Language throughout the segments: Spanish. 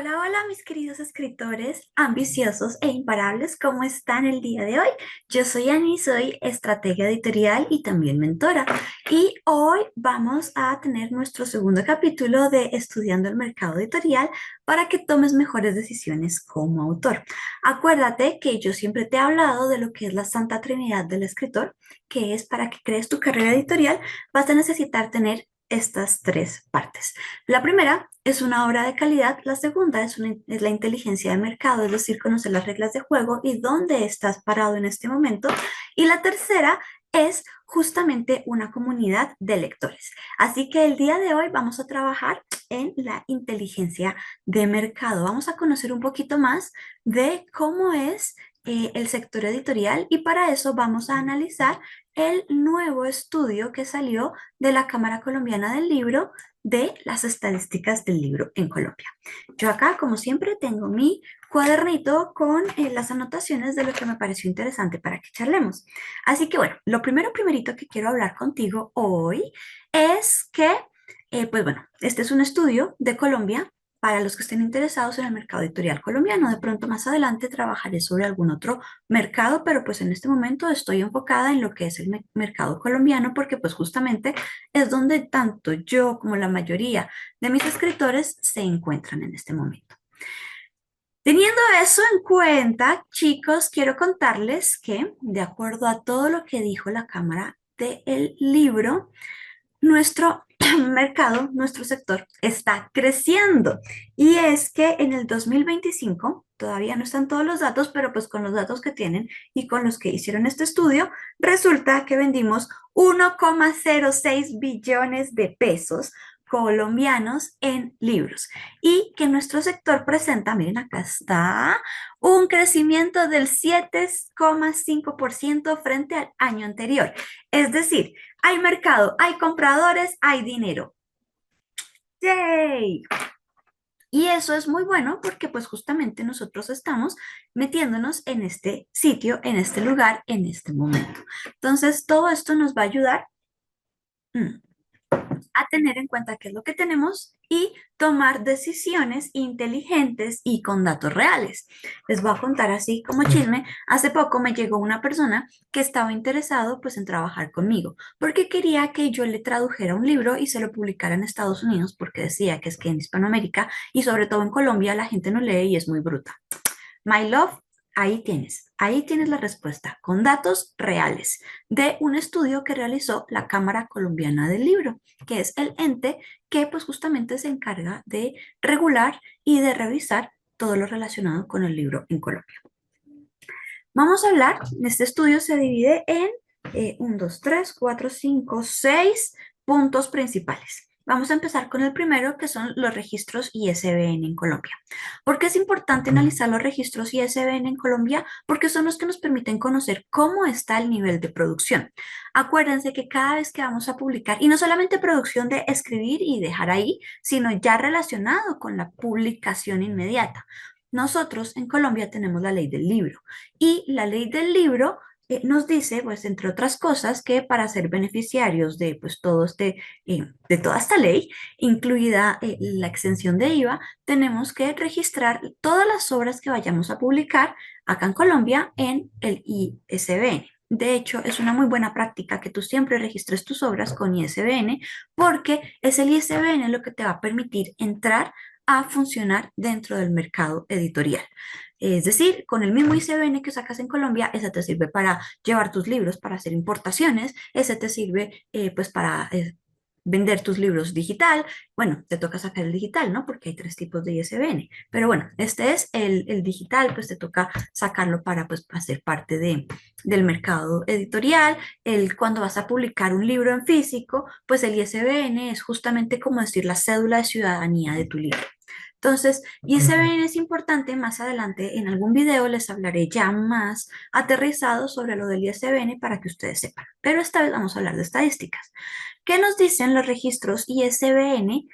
Hola, hola mis queridos escritores ambiciosos e imparables, ¿cómo están el día de hoy? Yo soy Ani, soy estratega editorial y también mentora. Y hoy vamos a tener nuestro segundo capítulo de Estudiando el Mercado Editorial para que tomes mejores decisiones como autor. Acuérdate que yo siempre te he hablado de lo que es la Santa Trinidad del escritor, que es para que crees tu carrera editorial, vas a necesitar tener estas tres partes. La primera es una obra de calidad, la segunda es la inteligencia de mercado, es decir, conocer las reglas de juego y dónde estás parado en este momento. Y la tercera es justamente una comunidad de lectores. Así que el día de hoy vamos a trabajar en la inteligencia de mercado. Vamos a conocer un poquito más de cómo es el sector editorial y para eso vamos a analizar el nuevo estudio que salió de la Cámara Colombiana del Libro de las estadísticas del libro en Colombia. Yo acá, como siempre, tengo mi cuadernito con las anotaciones de lo que me pareció interesante para que charlemos. Así que bueno, lo primerito que quiero hablar contigo hoy es que, pues bueno, este es un estudio de Colombia para los que estén interesados en el mercado editorial colombiano. De pronto más adelante trabajaré sobre algún otro mercado, pero pues en este momento estoy enfocada en lo que es el mercado colombiano porque pues justamente es donde tanto yo como la mayoría de mis escritores se encuentran en este momento. Teniendo eso en cuenta, chicos, quiero contarles que, de acuerdo a todo lo que dijo la Cámara del Libro, nuestro mercado, nuestro sector está creciendo. Y es que en el 2025, todavía no están todos los datos, pero pues con los datos que tienen y con los que hicieron este estudio, resulta que vendimos 1,06 billones de pesos colombianos en libros y que nuestro sector presenta, miren acá está, un crecimiento del 7,5% frente al año anterior. Es decir, hay mercado, hay compradores, hay dinero. ¡Yay! Y eso es muy bueno porque pues justamente nosotros estamos metiéndonos en este sitio, en este lugar, en este momento. Entonces, todo esto nos va a ayudar a tener en cuenta qué es lo que tenemos y tomar decisiones inteligentes y con datos reales. Les voy a contar así como chisme. Hace poco me llegó una persona que estaba interesado pues en trabajar conmigo porque quería que yo le tradujera un libro y se lo publicara en Estados Unidos porque decía que es que en Hispanoamérica y sobre todo en Colombia la gente no lee y es muy bruta. My love, ahí tienes la respuesta, con datos reales de un estudio que realizó la Cámara Colombiana del Libro, que es el ente que pues justamente se encarga de regular y de revisar todo lo relacionado con el libro en Colombia. Vamos a hablar, este estudio se divide en 1, 2, 3, 4, 5, 6 puntos principales. Vamos a empezar con el primero, que son los registros ISBN en Colombia. ¿Por qué es importante analizar los registros ISBN en Colombia? Porque son los que nos permiten conocer cómo está el nivel de producción. Acuérdense que cada vez que vamos a publicar, y no solamente producción de escribir y dejar ahí, sino ya relacionado con la publicación inmediata. Nosotros en Colombia tenemos la ley del libro y la ley del libro nos dice, pues, entre otras cosas, que para ser beneficiarios de, pues, de toda esta ley, incluida la exención de IVA, tenemos que registrar todas las obras que vayamos a publicar acá en Colombia en el ISBN. De hecho, es una muy buena práctica que tú siempre registres tus obras con ISBN porque es el ISBN lo que te va a permitir entrar a funcionar dentro del mercado editorial. Es decir, con el mismo ICBN que sacas en Colombia, ese te sirve para llevar tus libros, para hacer importaciones, ese te sirve pues para vender tus libros digital. Bueno, te toca sacar el digital, ¿no? Porque hay tres tipos de ISBN. Pero bueno, este es el digital, pues te toca sacarlo para pues hacer parte del mercado editorial. Cuando vas a publicar un libro en físico, pues el ISBN es justamente como decir la cédula de ciudadanía de tu libro. Entonces, ISBN es importante, más adelante en algún video les hablaré ya más aterrizado sobre lo del ISBN para que ustedes sepan. Pero esta vez vamos a hablar de estadísticas. ¿Qué nos dicen los registros ISBN?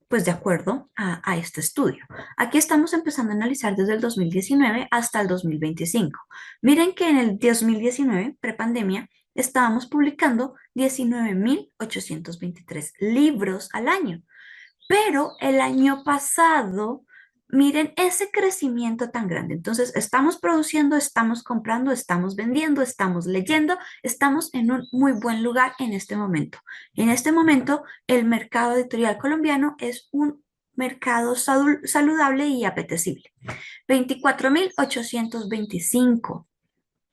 Pues de acuerdo a este estudio. Aquí estamos empezando a analizar desde el 2019 hasta el 2025. Miren que en el 2019, prepandemia, estábamos publicando 19.823 libros al año. Pero el año pasado Miren ese crecimiento tan grande. Entonces, estamos produciendo, estamos comprando, estamos vendiendo, estamos leyendo, estamos en un muy buen lugar en este momento. En este momento, el mercado editorial colombiano es un mercado saludable y apetecible. 24.825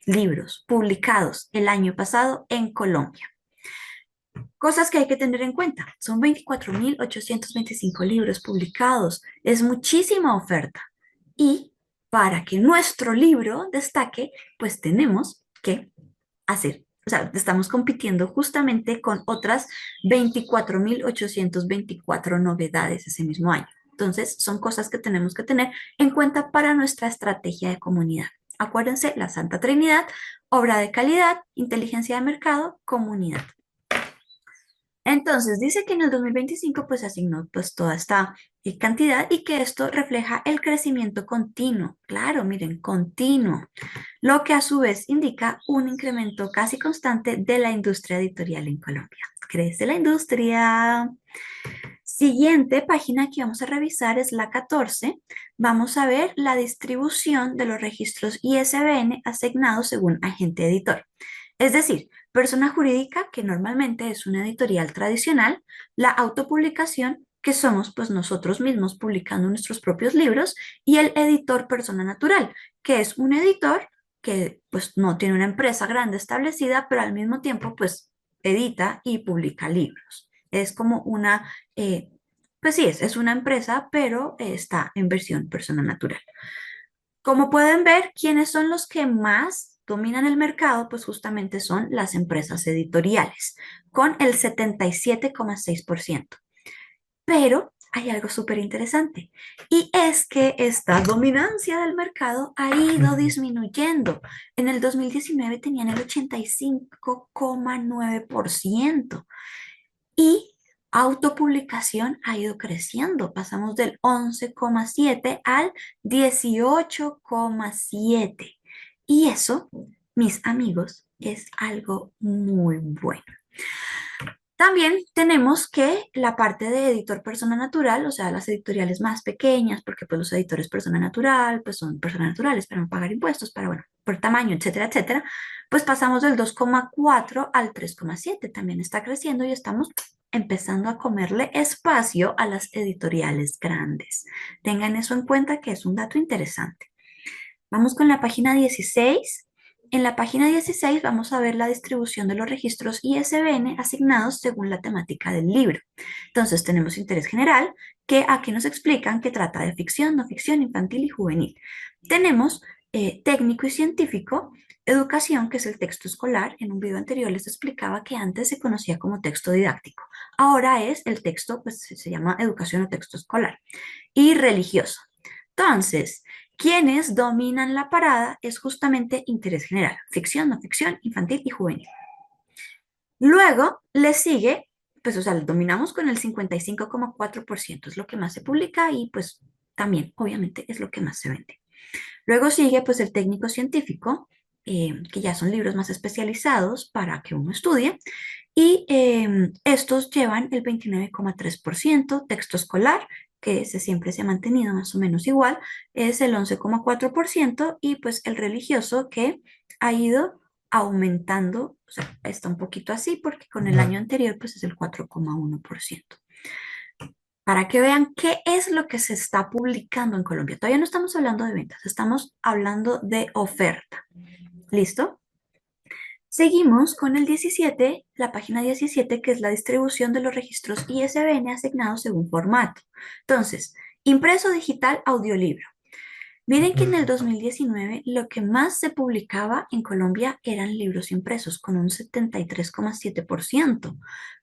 libros publicados el año pasado en Colombia. Cosas que hay que tener en cuenta. Son 24.825 libros publicados. Es muchísima oferta. Y para que nuestro libro destaque, pues tenemos que hacer, o sea, estamos compitiendo justamente con otras 24.824 novedades ese mismo año. Entonces, son cosas que tenemos que tener en cuenta para nuestra estrategia de comunidad. Acuérdense, la Santa Trinidad: obra de calidad, inteligencia de mercado, comunidad. Entonces, dice que en el 2025 pues asignó pues toda esta cantidad y que esto refleja el crecimiento continuo. Claro, miren, continuo, lo que a su vez indica un incremento casi constante de la industria editorial en Colombia. Crece la industria. Siguiente página que vamos a revisar es la 14. Vamos a ver la distribución de los registros ISBN asignados según agente editor. Es decir, persona jurídica, que normalmente es una editorial tradicional; la autopublicación, que somos pues nosotros mismos publicando nuestros propios libros; y el editor, persona natural, que es un editor que pues no tiene una empresa grande establecida, pero al mismo tiempo pues edita y publica libros. Es como una, pues sí, es una empresa, pero está en versión persona natural. Como pueden ver, ¿quiénes son los que más dominan el mercado? Pues justamente son las empresas editoriales, con el 77,6%. Pero hay algo súper interesante, y es que esta dominancia del mercado ha ido disminuyendo. En el 2019 tenían el 85,9%, y autopublicación ha ido creciendo. Pasamos del 11,7 al 18,7. Y eso, mis amigos, es algo muy bueno. También tenemos que la parte de editor persona natural, o sea, las editoriales más pequeñas, porque pues los editores persona natural, pues son personas naturales para no pagar impuestos, para, bueno, por tamaño, etcétera, etcétera, pues pasamos del 2,4 al 3,7. También está creciendo y estamos empezando a comerle espacio a las editoriales grandes. Tengan eso en cuenta, que es un dato interesante. Vamos con la página 16. En la página 16 vamos a ver la distribución de los registros ISBN asignados según la temática del libro. Entonces tenemos interés general, que aquí nos explican que trata de ficción, no ficción, infantil y juvenil. Tenemos técnico y científico; educación, que es el texto escolar. En un video anterior les explicaba que antes se conocía como texto didáctico. Ahora es el texto, pues se llama educación o texto escolar. Y religioso. Entonces, quienes dominan la parada es justamente interés general: ficción, no ficción, infantil y juvenil. Luego le sigue, pues o sea, dominamos con el 55,4%, es lo que más se publica y pues también obviamente es lo que más se vende. Luego sigue pues el técnico científico, que ya son libros más especializados para que uno estudie, y estos llevan el 29,3%. Texto escolar, que ese siempre se ha mantenido más o menos igual, es el 11,4%, y pues el religioso, que ha ido aumentando, o sea, está un poquito así porque con el año anterior pues es el 4,1%. Para que vean qué es lo que se está publicando en Colombia. Todavía no estamos hablando de ventas, estamos hablando de oferta. ¿Listo? Seguimos con el 17, la página 17, que es la distribución de los registros ISBN asignados según formato. Entonces, impreso, digital, audiolibro. Miren que en el 2019 lo que más se publicaba en Colombia eran libros impresos, con un 73,7%,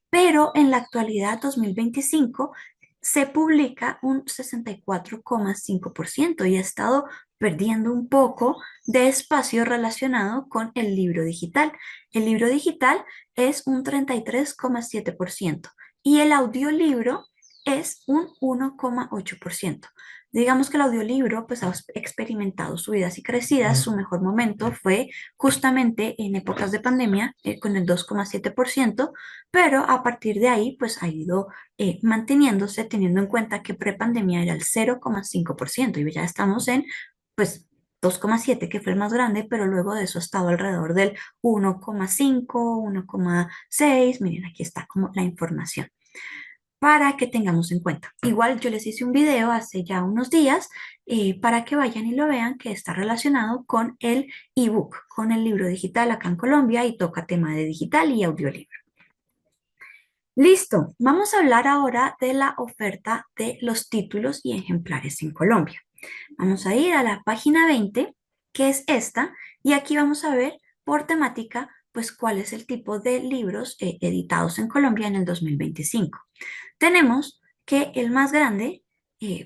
pero en la actualidad 2025 se publica un 64,5%, y ha estado perdiendo un poco de espacio relacionado con el libro digital. El libro digital es un 33,7%, y el audiolibro es un 1,8%. Digamos que el audiolibro pues ha experimentado subidas y crecidas. Su mejor momento fue justamente en épocas de pandemia con el 2,7%, pero a partir de ahí pues ha ido manteniéndose, teniendo en cuenta que prepandemia era el 0,5% y ya estamos en pues 2,7, que fue el más grande, pero luego de eso ha estado alrededor del 1,5, 1,6. Miren, aquí está como la información para que tengamos en cuenta. Igual yo les hice un video hace ya unos días para que vayan y lo vean, que está relacionado con el ebook, con el libro digital acá en Colombia, y toca tema de digital y audiolibro. Listo, vamos a hablar ahora de la oferta de los títulos y ejemplares en Colombia. Vamos a ir a la página 20, que es esta, y aquí vamos a ver por temática, pues cuál es el tipo de libros editados en Colombia en el 2025. Tenemos que el más grande,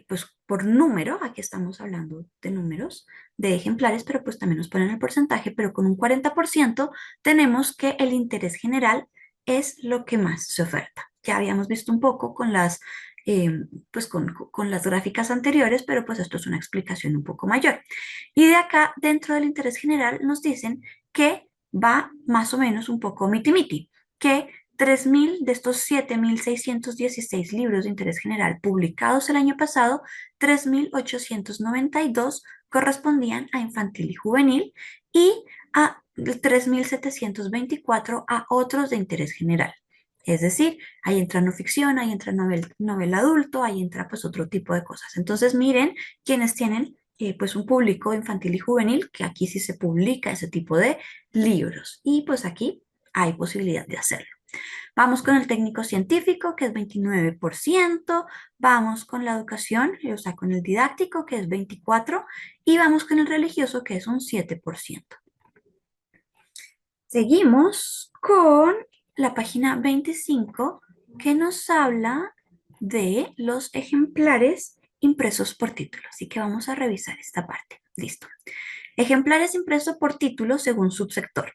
pues por número, aquí estamos hablando de números, de ejemplares, pero pues también nos ponen el porcentaje, pero con un 40% tenemos que el interés general es lo que más se oferta. Ya habíamos visto un poco con las, eh, pues con las gráficas anteriores, pero pues esto es una explicación un poco mayor. Y de acá, dentro del interés general, nos dicen que va más o menos un poco miti-miti, que 3.000 de estos 7.616 libros de interés general publicados el año pasado, 3.892 correspondían a infantil y juvenil y a 3.724 a otros de interés general. Es decir, ahí entra no ficción, ahí entra novela adulto, ahí entra pues otro tipo de cosas. Entonces miren quienes tienen pues un público infantil y juvenil, que aquí sí se publica ese tipo de libros, y pues aquí hay posibilidad de hacerlo. Vamos con el técnico científico, que es 29%, vamos con la educación, o sea, con el didáctico, que es 24%, y vamos con el religioso, que es un 7%. Seguimos con la página 25, que nos habla de los ejemplares impresos por título. Así que vamos a revisar esta parte. Listo. Ejemplares impresos por título según subsector.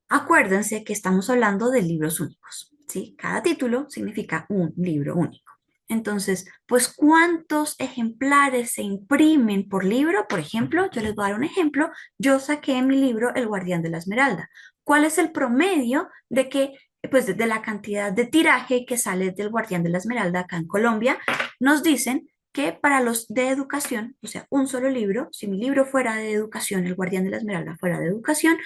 Acuérdense que estamos hablando de libros únicos, ¿sí? Cada título significa un libro único. Entonces, pues, ¿cuántos ejemplares se imprimen por libro? Por ejemplo, yo les voy a dar un ejemplo. Yo saqué mi libro El Guardián de la Esmeralda. ¿Cuál es el promedio de que, pues, de la cantidad de tiraje que sale del Guardián de la Esmeralda acá en Colombia? Nos dicen que para los de educación, o sea, un solo libro, si mi libro fuera de educación, El Guardián de la Esmeralda fuera de educación,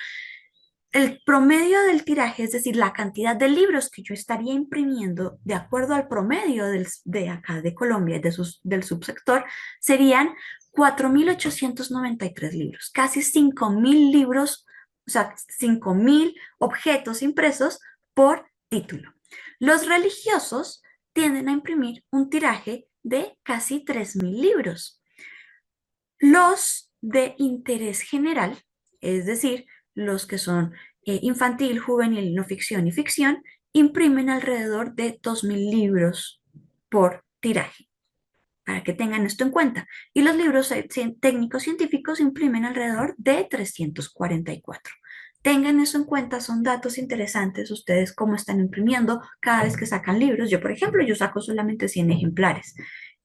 el promedio del tiraje, es decir, la cantidad de libros que yo estaría imprimiendo de acuerdo al promedio de acá de Colombia y del subsector, serían 4.893 libros, casi 5.000 libros, o sea, 5.000 objetos impresos por título. Los religiosos tienden a imprimir un tiraje de casi 3.000 libros. Los de interés general, es decir, los que son infantil, juvenil, no ficción y ficción, imprimen alrededor de 2.000 libros por tiraje, para que tengan esto en cuenta. Y los libros técnicos científicos imprimen alrededor de 344. Tengan eso en cuenta, son datos interesantes ustedes cómo están imprimiendo cada vez que sacan libros. Yo, por ejemplo, yo saco solamente 100 ejemplares.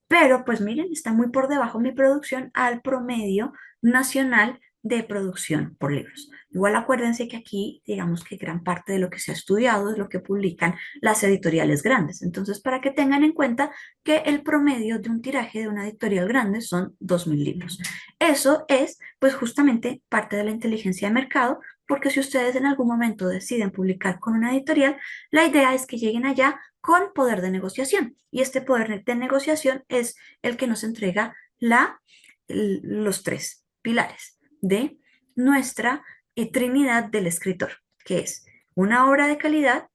Pero pues miren, está muy por debajo mi producción al promedio nacional de producción por libros. Igual acuérdense que aquí, digamos que gran parte de lo que se ha estudiado es lo que publican las editoriales grandes. Entonces, para que tengan en cuenta que el promedio de un tiraje de una editorial grande son 2.000 libros. Eso es, pues justamente parte de la inteligencia de mercado, porque si ustedes en algún momento deciden publicar con una editorial, la idea es que lleguen allá con poder de negociación. Y este poder de negociación es el que nos entrega los tres pilares de nuestra Trinidad del escritor, que es una obra de calidad,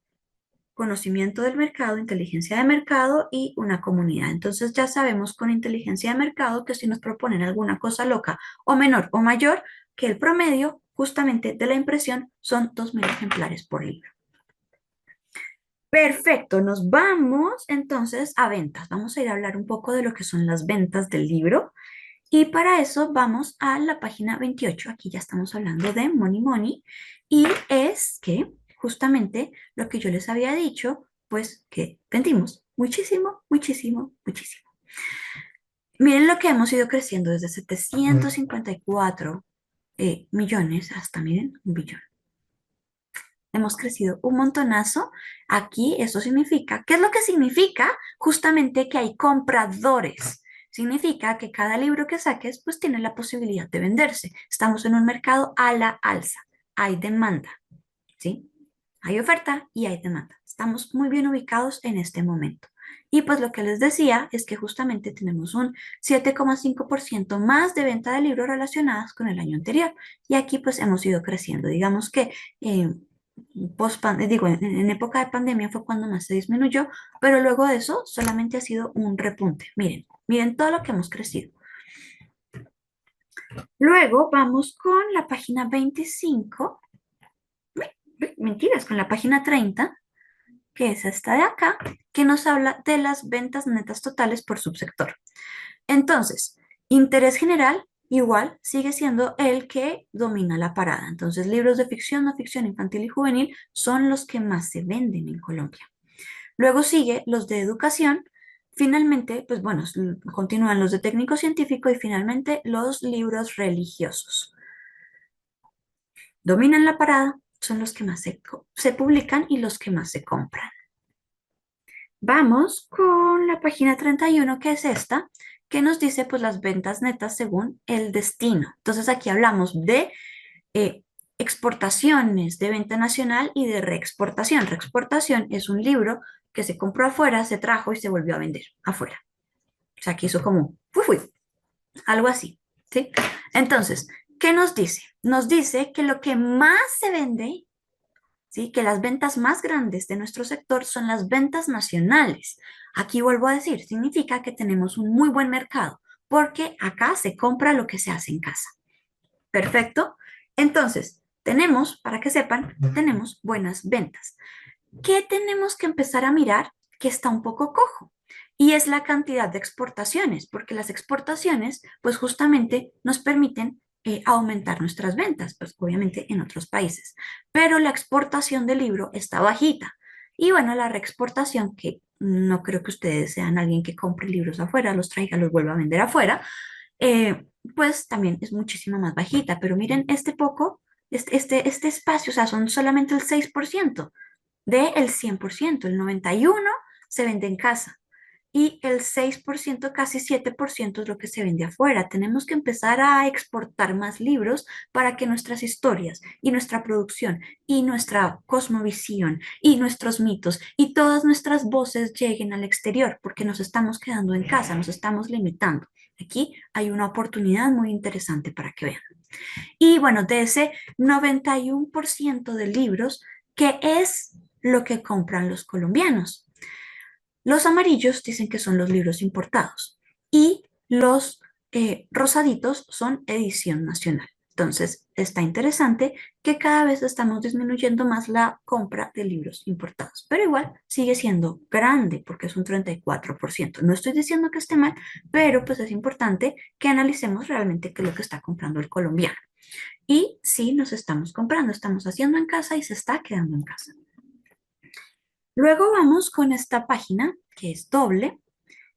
conocimiento del mercado, inteligencia de mercado y una comunidad. Entonces ya sabemos con inteligencia de mercado que si nos proponen alguna cosa loca o menor o mayor, que el promedio justamente de la impresión son 2.000 ejemplares por libro. Perfecto, nos vamos entonces a ventas. Vamos a ir a hablar un poco de lo que son las ventas del libro. Y para eso vamos a la página 28. Aquí ya estamos hablando de Money Money. Y es que justamente lo que yo les había dicho, pues que vendimos muchísimo, muchísimo, muchísimo. Miren lo que hemos ido creciendo desde 754 millones hasta, miren, un billón. Hemos crecido un montonazo. Aquí eso significa, ¿qué es lo que significa? Justamente que hay compradores. Significa que cada libro que saques pues tiene la posibilidad de venderse. Estamos en un mercado a la alza. Hay demanda, ¿sí? Hay oferta y hay demanda. Estamos muy bien ubicados en este momento. Y pues lo que les decía es que justamente tenemos un 7,5% más de venta de libros relacionados con el año anterior. Y aquí pues hemos ido creciendo. Digamos que en época de pandemia fue cuando más se disminuyó, pero luego de eso solamente ha sido un repunte. Miren, miren todo lo que hemos crecido. Luego vamos con la página 25, mentiras, con la página 30, que es esta de acá, que nos habla de las ventas netas totales por subsector. Entonces, interés general igual sigue siendo el que domina la parada. Entonces, libros de ficción, no ficción, infantil y juvenil son los que más se venden en Colombia. Luego sigue los de educación. Finalmente, pues bueno, continúan los de técnico científico y finalmente los libros religiosos. Dominan la parada, son los que más se publican y los que más se compran. Vamos con la página 31, que es esta, que nos dice pues las ventas netas según el destino. Entonces aquí hablamos de exportaciones, de venta nacional y de reexportación. Reexportación es un libro que se compró afuera, se trajo y se volvió a vender afuera. O sea, que hizo como, algo así, ¿sí? Entonces, ¿qué nos dice? Nos dice que lo que más se vende, ¿sí? Que las ventas más grandes de nuestro sector son las ventas nacionales. Aquí vuelvo a decir, significa que tenemos un muy buen mercado, porque acá se compra lo que se hace en casa. Perfecto. Entonces, tenemos, para que sepan, tenemos buenas ventas. ¿Qué tenemos que empezar a mirar que está un poco cojo? Y es la cantidad de exportaciones, porque las exportaciones, pues justamente nos permiten aumentar nuestras ventas, pues obviamente en otros países. Pero la exportación del libro está bajita. Y bueno, la reexportación, que no creo que ustedes sean alguien que compre libros afuera, los traiga, los vuelva a vender afuera, pues también es muchísimo más bajita. Pero miren, este espacio, o sea, son solamente el 6% del 100%, el 91% se vende en casa y el 6%, casi 7% es lo que se vende afuera. Tenemos que empezar a exportar más libros para que nuestras historias y nuestra producción y nuestra cosmovisión y nuestros mitos y todas nuestras voces lleguen al exterior, porque nos estamos quedando en casa, nos estamos limitando. Aquí hay una oportunidad muy interesante para que vean. Y bueno, de ese 91% de libros, ¿qué es lo que compran los colombianos? Los amarillos dicen que son los libros importados y los rosaditos son edición nacional. Entonces, está interesante que cada vez estamos disminuyendo más la compra de libros importados, pero igual sigue siendo grande porque es un 34%. No estoy diciendo que esté mal, pero pues es importante que analicemos realmente qué es lo que está comprando el colombiano. Y sí, nos estamos comprando, estamos haciendo en casa y se está quedando en casa. Luego vamos con esta página que es doble,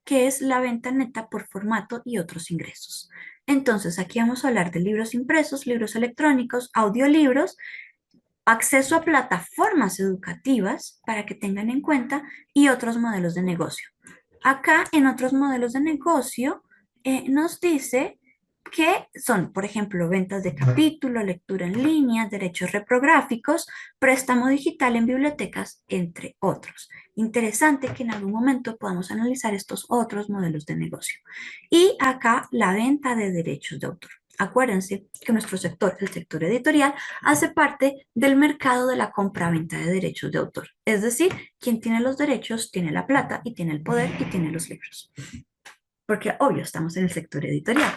que es la venta neta por formato y otros ingresos. Entonces, aquí vamos a hablar de libros impresos, libros electrónicos, audiolibros, acceso a plataformas educativas para que tengan en cuenta y otros modelos de negocio. Acá en otros modelos de negocio nos dice que son, por ejemplo, ventas de capítulo, lectura en línea, derechos reprográficos, préstamo digital en bibliotecas, entre otros. Interesante que en algún momento podamos analizar estos otros modelos de negocio. Y acá la venta de derechos de autor. Acuérdense que nuestro sector, el sector editorial, hace parte del mercado de la compra-venta de derechos de autor. Es decir, quien tiene los derechos tiene la plata y tiene el poder y tiene los libros. Porque obvio, estamos en el sector editorial.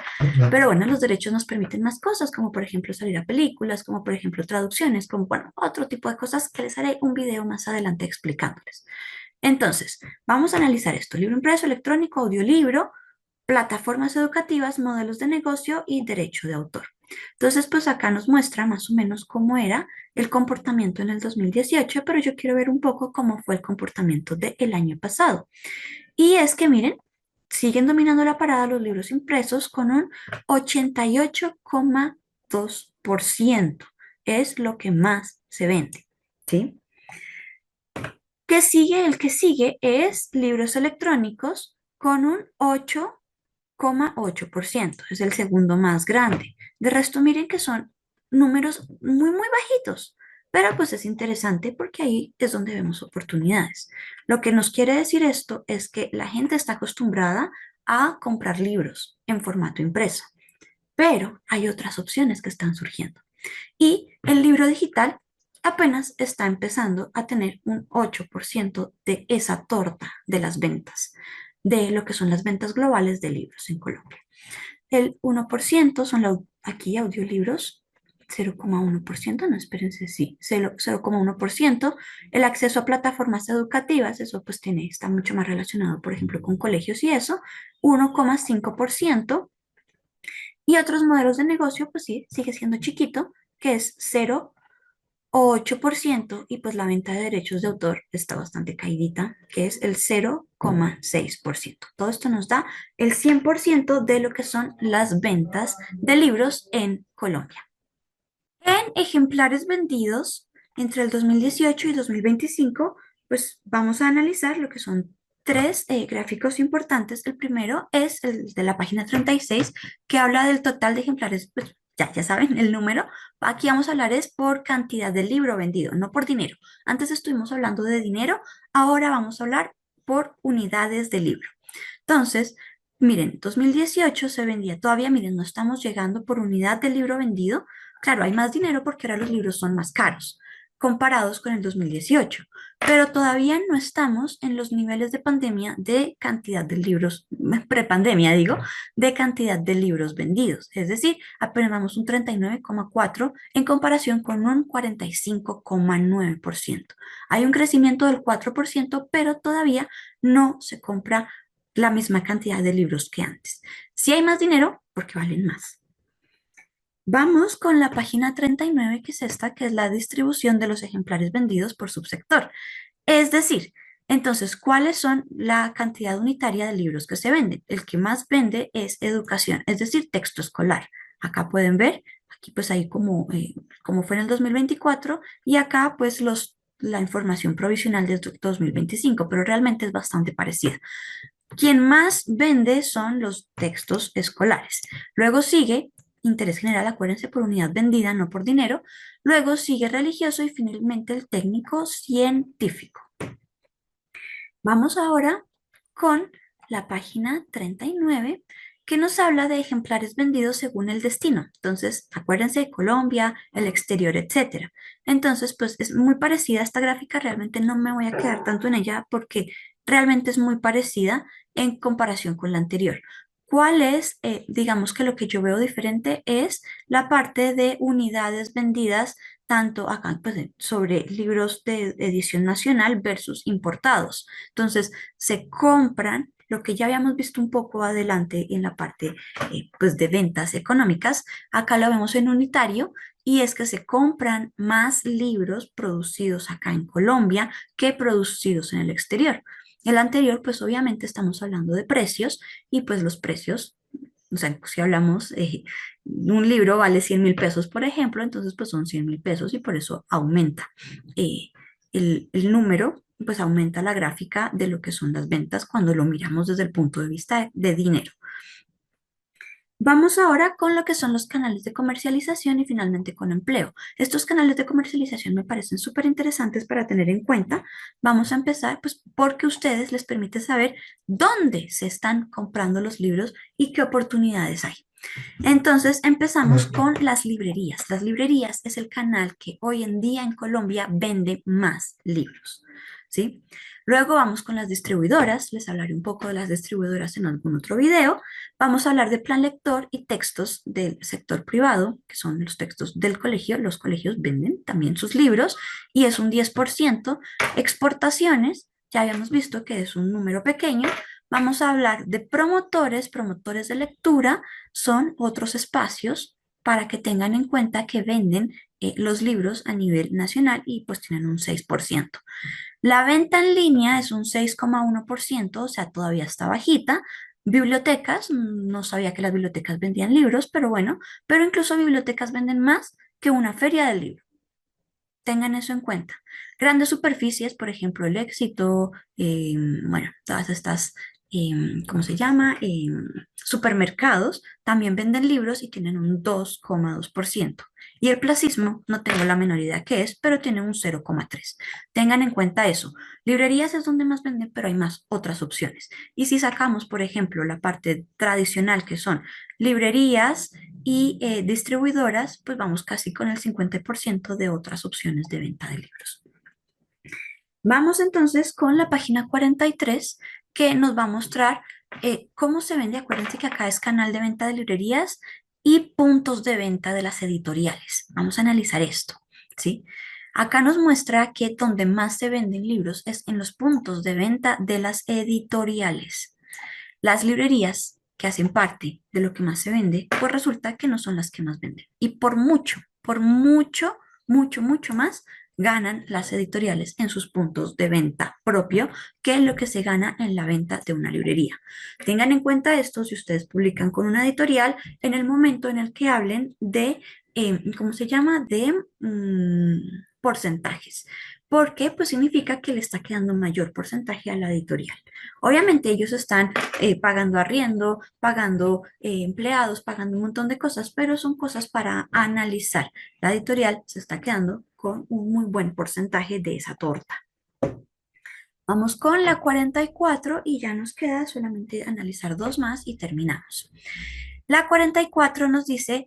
Pero bueno, los derechos nos permiten más cosas, como por ejemplo salir a películas, como por ejemplo traducciones, como bueno, otro tipo de cosas que les haré un video más adelante explicándoles. Entonces, vamos a analizar esto: libro impreso, electrónico, audiolibro, plataformas educativas, modelos de negocio y derecho de autor. Entonces, pues acá nos muestra más o menos cómo era el comportamiento en el 2018, pero yo quiero ver un poco cómo fue el comportamiento del año pasado. Y es que miren, siguen dominando la parada los libros impresos con un 88,2%. Es lo que más se vende, ¿sí? ¿Qué sigue? El que sigue es libros electrónicos con un 8,8%. Es el segundo más grande. De resto, miren que son números muy, muy bajitos. Pero pues es interesante porque ahí es donde vemos oportunidades. Lo que nos quiere decir esto es que la gente está acostumbrada a comprar libros en formato impreso, pero hay otras opciones que están surgiendo. Y el libro digital apenas está empezando a tener un 8% de esa torta de las ventas, de lo que son las ventas globales de libros en Colombia. El 1% son aquí audiolibros, 0,1%, no, espérense, sí, 0,1%. El acceso a plataformas educativas, eso pues está mucho más relacionado, por ejemplo, con colegios y eso, 1,5%. Y otros modelos de negocio, pues sí, sigue siendo chiquito, que es 0,8%, y pues la venta de derechos de autor está bastante caídita, que es el 0,6%. Todo esto nos da el 100% de lo que son las ventas de libros en Colombia. En ejemplares vendidos entre el 2018 y 2025, pues vamos a analizar lo que son tres gráficos importantes. El primero es el de la página 36, que habla del total de ejemplares, pues ya saben el número. Aquí vamos a hablar es por cantidad de libro vendido, no por dinero. Antes estuvimos hablando de dinero, ahora vamos a hablar por unidades de libro. Entonces, miren, 2018 se vendía todavía, miren, no estamos llegando por unidad de libro vendido. Claro, hay más dinero porque ahora los libros son más caros comparados con el 2018, pero todavía no estamos en los niveles de pandemia de cantidad de libros, prepandemia digo, de cantidad de libros vendidos. Es decir, apenas vamos un 39,4 en comparación con un 45,9%. Hay un crecimiento del 4%, pero todavía no se compra la misma cantidad de libros que antes. Si hay más dinero, porque valen más. Vamos con la página 39, que es esta, que es la distribución de los ejemplares vendidos por subsector. Es decir, entonces, ¿cuáles son la cantidad unitaria de libros que se venden? El que más vende es educación, es decir, texto escolar. Acá pueden ver, aquí pues ahí como fue en el 2024, y acá pues la información provisional de 2025, pero realmente es bastante parecida. Quien más vende son los textos escolares. Luego sigue interés general, acuérdense, por unidad vendida, no por dinero. Luego sigue religioso y finalmente el técnico científico. Vamos ahora con la página 39, que nos habla de ejemplares vendidos según el destino. Entonces, acuérdense de Colombia, el exterior, etcétera. Entonces, pues es muy parecida a esta gráfica. Realmente no me voy a quedar tanto en ella porque realmente es muy parecida en comparación con la anterior. ¿Cuál es? Digamos que lo que yo veo diferente es la parte de unidades vendidas, tanto acá pues, sobre libros de edición nacional versus importados. Entonces, se compran lo que ya habíamos visto un poco adelante en la parte pues de ventas económicas. Acá lo vemos en unitario, y es que se compran más libros producidos acá en Colombia que producidos en el exterior. El anterior, pues obviamente estamos hablando de precios, y pues los precios, o sea, si hablamos, un libro vale 100.000 pesos, por ejemplo, entonces pues son 100.000 pesos, y por eso aumenta eh, el número, pues aumenta la gráfica de lo que son las ventas cuando lo miramos desde el punto de vista de dinero. Vamos ahora con lo que son los canales de comercialización y finalmente con empleo. Estos canales de comercialización me parecen súper interesantes para tener en cuenta. Vamos a empezar pues porque ustedes les permite saber dónde se están comprando los libros y qué oportunidades hay. Entonces empezamos con las librerías. Las librerías es el canal que hoy en día en Colombia vende más libros, ¿sí? Luego vamos con las distribuidoras. Les hablaré un poco de las distribuidoras en algún otro video. Vamos a hablar de plan lector y textos del sector privado, que son los textos del colegio. Los colegios venden también sus libros y es un 10%. Exportaciones, ya habíamos visto que es un número pequeño. Vamos a hablar de promotores de lectura. Son otros espacios para que tengan en cuenta que venden los libros a nivel nacional y pues tienen un 6%. La venta en línea es un 6,1%, o sea, todavía está bajita. Bibliotecas, no sabía que las bibliotecas vendían libros, pero bueno, pero incluso bibliotecas venden más que una feria del libro. Tengan eso en cuenta. Grandes superficies, por ejemplo, el Éxito, bueno, todas estas, ¿cómo se llama? Supermercados también venden libros y tienen un 2,2%. Y el placismo, no tengo la menor idea qué es, pero tiene un 0,3%. Tengan en cuenta eso. Librerías es donde más venden, pero hay más otras opciones. Y si sacamos, por ejemplo, la parte tradicional que son librerías, y distribuidoras, pues vamos casi con el 50% de otras opciones de venta de libros. Vamos entonces con la página 43 que nos va a mostrar cómo se vende. Acuérdense que acá es canal de venta de librerías y puntos de venta de las editoriales. Vamos a analizar esto, ¿sí? Acá nos muestra que donde más se venden libros es en los puntos de venta de las editoriales. Las librerías que hacen parte de lo que más se vende, pues resulta que no son las que más venden. Y por mucho, mucho más ganan las editoriales en sus puntos de venta propio que lo que se gana en la venta de una librería. Tengan en cuenta esto si ustedes publican con una editorial en el momento en el que hablen de, ¿cómo se llama? De porcentajes. Porque pues significa que le está quedando mayor porcentaje a la editorial. Obviamente ellos están pagando arriendo, pagando empleados, pagando un montón de cosas, pero son cosas para analizar. La editorial se está quedando con un muy buen porcentaje de esa torta. Vamos con la 44 y ya nos queda solamente analizar dos más y terminamos. La 44 nos dice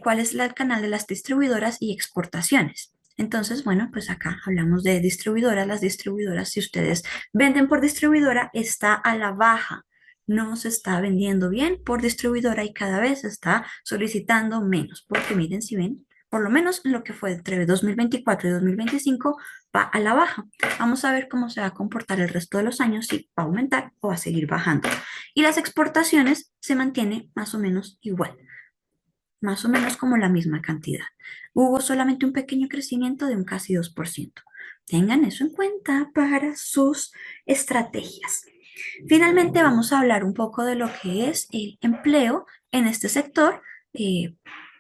cuál es el canal de las distribuidoras y exportaciones. Entonces, bueno, pues acá hablamos de distribuidoras. Las distribuidoras, si ustedes venden por distribuidora, está a la baja. No se está vendiendo bien por distribuidora y cada vez se está solicitando menos. Porque miren, si ven, por lo menos en lo que fue entre 2024 y 2025, va a la baja. Vamos a ver cómo se va a comportar el resto de los años, si va a aumentar o va a seguir bajando. Y las exportaciones se mantiene más o menos igual, más o menos como la misma cantidad. Hubo solamente un pequeño crecimiento de un casi 2%. Tengan eso en cuenta para sus estrategias. Finalmente vamos a hablar un poco de lo que es el empleo en este sector.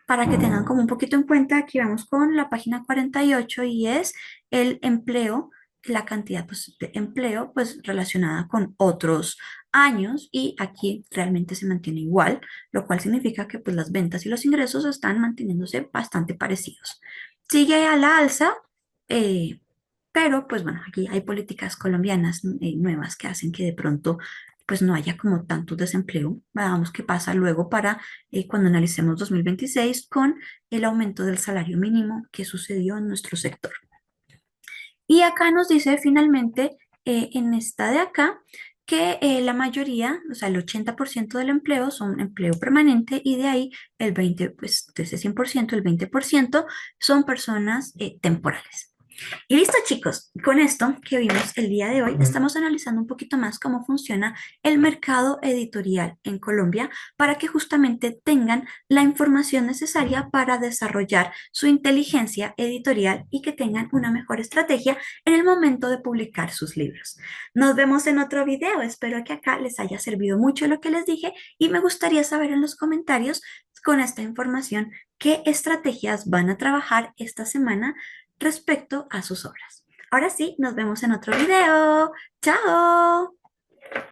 Para que tengan como un poquito en cuenta, aquí vamos con la página 48 y es el empleo, la cantidad pues, de empleo pues relacionada con otros años y aquí realmente se mantiene igual, lo cual significa que pues las ventas y los ingresos están manteniéndose bastante parecidos. Sigue a la alza, eh, pero pues bueno, aquí hay políticas colombianas nuevas que hacen que de pronto pues no haya como tanto desempleo. Veamos qué pasa luego para cuando analicemos 2026 con el aumento del salario mínimo que sucedió en nuestro sector. Y acá nos dice finalmente, en esta de acá, que la mayoría, o sea, el 80% del empleo son empleo permanente y de ahí el 20, pues de ese 100%, el 20% son personas temporales. Y listo, chicos, con esto que vimos el día de hoy, estamos analizando un poquito más cómo funciona el mercado editorial en Colombia para que justamente tengan la información necesaria para desarrollar su inteligencia editorial y que tengan una mejor estrategia en el momento de publicar sus libros. Nos vemos en otro video. Espero que acá les haya servido mucho lo que les dije y me gustaría saber en los comentarios con esta información qué estrategias van a trabajar esta semana respecto a sus obras. Ahora sí, nos vemos en otro video. ¡Chao!